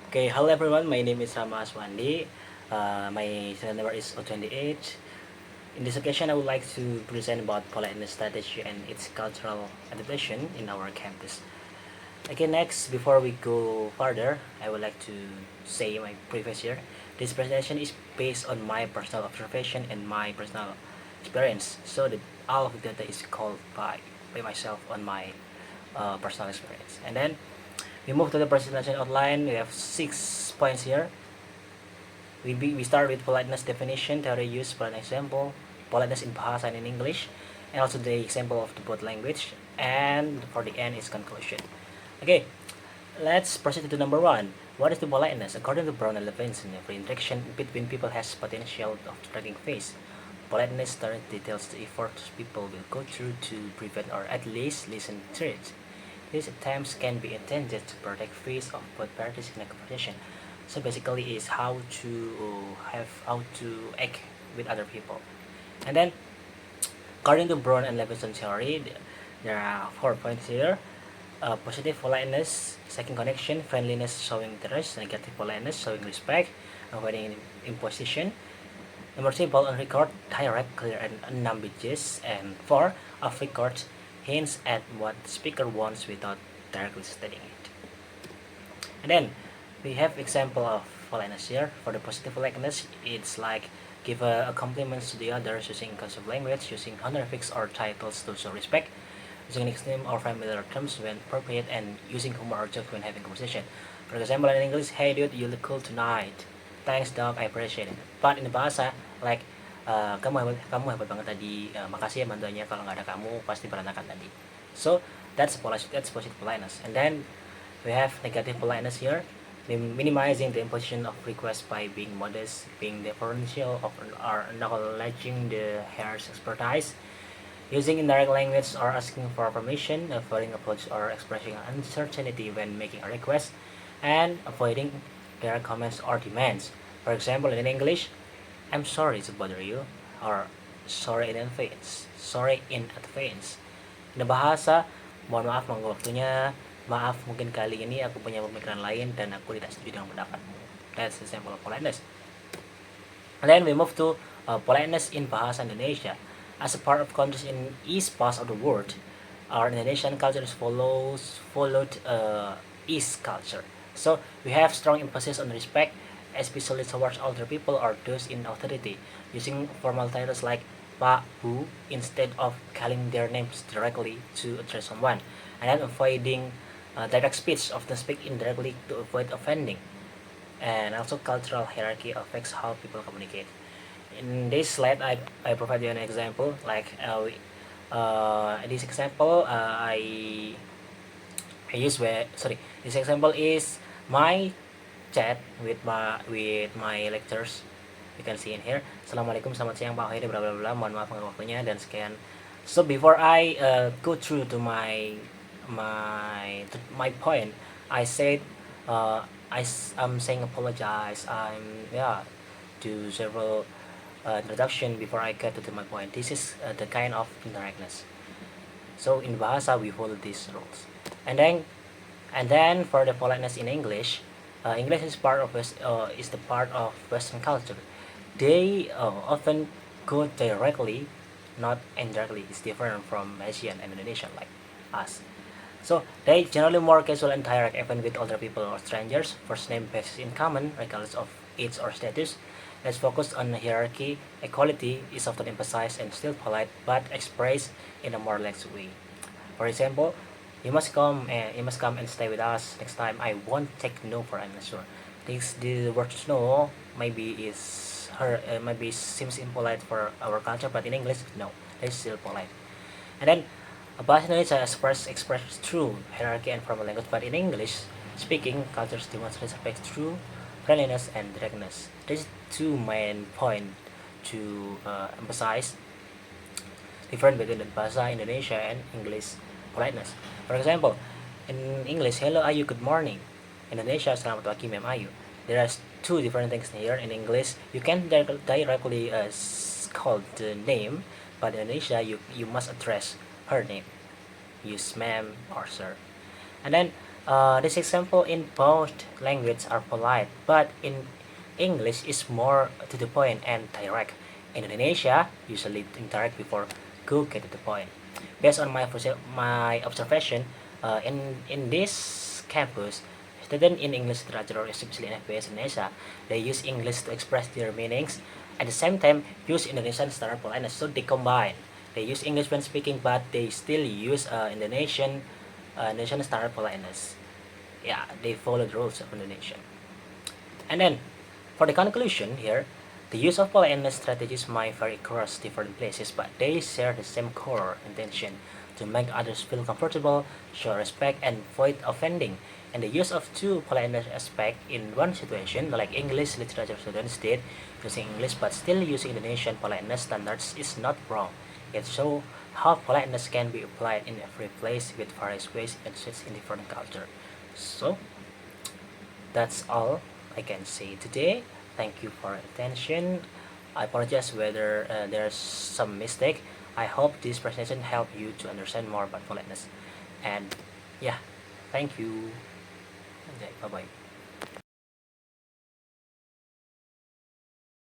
Okay, hello everyone. My name is Rama Aswandi. My serial number is 028. In this occasion, I would like to present about politeness strategy and its cultural adaptation in our campus. Okay, next, before we go further, I would like to say my previous year. This presentation is based on my personal observation and my personal experience. So all of the data is called by myself on my personal experience. And then we move to the presentation outline. We have 6 points here. We start with politeness definition, theory use for an example, politeness in Bahasa and in English, and also the example of the both language, and for the end is conclusion. Okay, let's proceed to number one. What is the politeness? According to Brown and Levinson, every interaction between people has potential of striking face. Politeness thoroughly details the efforts people will go through to prevent or at least listen to it. These attempts can be intended to protect face of both parties in a conversation. So basically, is how to act with other people. And then, according to Brown and Levinson theory, there are 4 points here. Positive politeness, second connection, friendliness showing interest, negative politeness showing respect, avoiding imposition. Number 3, ball on record, direct, clear, and unambiguous. And 4, off record, hints at what the speaker wants without directly stating it. And then we have example of politeness here. For the positive politeness, it's like give a compliment to the others using inclusive language, using honorifics or titles to show respect, using nickname or familiar terms when appropriate, and using humor or jokes when having conversation. For example, in English, hey dude, you look cool tonight. Thanks dog, I appreciate it. But in the bahasa, like kamu hebat banget tadi. Makasih ya bantuannya. Kalau nggak ada kamu, pasti berantakan tadi. So that's positive politeness. And then we have negative politeness here, minimizing the imposition of requests by being modest, being deferential, or acknowledging the hearer's expertise, using indirect language or asking for permission, avoiding approach or expressing uncertainty when making a request, and avoiding direct comments or demands. For example, in English, I'm sorry to bother you, or sorry in advance. Sorry in advance. In bahasa, mohon maaf mengganggu waktunya, maaf mungkin kali ini aku punya pemikiran lain dan aku tidak setuju dengan pendapatmu. That's the example of politeness. And then we move to politeness in Bahasa Indonesia. As a part of countries in east part of the world, our Indonesian culture followed East culture. So we have strong emphasis on respect, especially towards older people or those in authority, using formal titles like Pak, Bu, instead of calling their names directly to address someone, and then avoiding direct speech, often speak indirectly to avoid offending. And also cultural hierarchy affects how people communicate. In this slide, I provide you an example. Like this example, I use where sorry. This example is my chat with my lectures. You can see in here. Assalamualaikum, selamat siang Pak Hoiri, bla bla bla. Mohon maaf mengganggu waktunya dan sekian. So before I go through to my point, I said I'm saying apologize. Do several introduction before I get to my point. This is the kind of indirectness. So in Bahasa we follow these rules, and then for the politeness in English, English is the part of Western culture. They often go directly, not indirectly. It's different from Asian and Indonesian like us. So they generally more casual and direct, even with older people or strangers. First name basis in common, regardless of age or status. Less focused on hierarchy, equality is often emphasized and still polite, but expressed in a more relaxed way. For example, you must come and stay with us next time. I won't take no for an answer. The word no maybe seems impolite for our culture, but in English, no, it's still polite. And then Bahasa Indonesia express through hierarchy and formal language, but in English speaking, cultures demonstrate respect through friendliness and directness. These two main points to emphasize different between the Bahasa Indonesia and English politeness. For example, in English, hello Ayu, good morning. Indonesia, selamat pagi Ma'am Ayu. There are two different things here. In English, you can directly call the name, but in Indonesia, you must address her name. Use ma'am or sir. And then This example in both languages are polite, but in English is more to the point and direct. In Indonesia, usually indirect before go get to the point. Based on my observation, in this campus, students in English literature, especially in FBS Unesa, they use English to express their meanings. At the same time, use Indonesian standard politeness. So they combine. They use English when speaking, but they still use Indonesian standard politeness. Yeah, they follow the rules of Indonesian. And then, for the conclusion here, the use of politeness strategies might vary across different places, but they share the same core intention to make others feel comfortable, show respect, and avoid offending. And the use of two politeness aspects in one situation, like English literature students did, using English but still using Indonesian politeness standards, is not wrong. It shows how politeness can be applied in every place with various ways and suits in different culture. So, that's all I can say today. Thank you for attention. I apologize whether there's some mistake. I hope this presentation helped you to understand more about politeness. And yeah, thank you. Okay, bye bye.